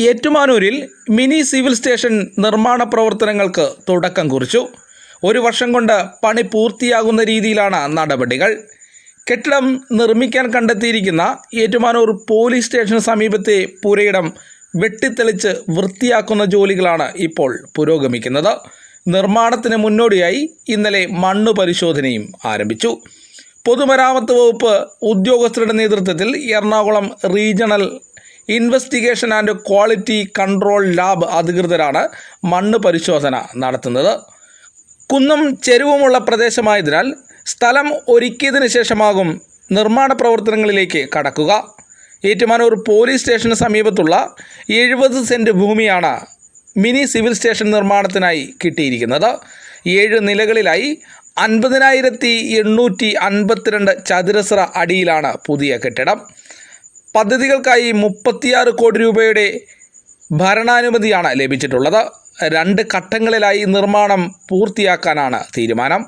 ഏറ്റുമാനൂരിൽ mini civil station നിർമ്മാണ പ്രവർത്തനങ്ങൾക്ക് തുടക്കം കുറിച്ചു. 1 വർഷം കൊണ്ട് പണി പൂർത്തിയാകുന്ന രീതിയിലാണ് നടപടികൾ. കെട്ടിടം നിർമ്മിക്കാൻ കണ്ടെത്തിയിരിക്കുന്ന ഏറ്റുമാനൂർ പോലീസ് സ്റ്റേഷന് സമീപത്തെ പുരയിടം വെട്ടിത്തെളിച്ച് വൃത്തിയാക്കുന്ന ജോലികളാണ് ഇപ്പോൾ പുരോഗമിക്കുന്നത്. നിർമ്മാണത്തിന് മുന്നോടിയായി ഇന്നലെ മണ്ണ് പരിശോധനയും ആരംഭിച്ചു. പൊതുമരാമത്ത് വകുപ്പ് ഉദ്യോഗസ്ഥരുടെ നേതൃത്വത്തിൽ Ernakulam regional investigation and quality control lab അധികൃതരാണ് മണ്ണ് പരിശോധന നടത്തുന്നത്. കുന്നും ചെരുവുമുള്ള പ്രദേശമായതിനാൽ സ്ഥലം ഒരുക്കിയതിന് ശേഷമാകും നിർമ്മാണ പ്രവർത്തനങ്ങളിലേക്ക് കടക്കുക. ഏറ്റുമാനൂർ പോലീസ് സ്റ്റേഷന് സമീപത്തുള്ള 70 സെൻറ്റ് ഭൂമിയാണ് മിനി സിവിൽ സ്റ്റേഷൻ നിർമ്മാണത്തിനായി കിട്ടിയിരിക്കുന്നത്. 7 നിലകളിലായി 50,852 ചതുരശ്ര അടിയിലാണ് പുതിയ കെട്ടിടം. പദ്ധതികൾക്കായി 36 കോടി രൂപയുടെ ഭരണാനുമതിയാണ് ലഭിച്ചിട്ടുള്ളത്. 2 ഘട്ടങ്ങളിലായി നിർമ്മാണം പൂർത്തിയാക്കാനാണ് തീരുമാനം.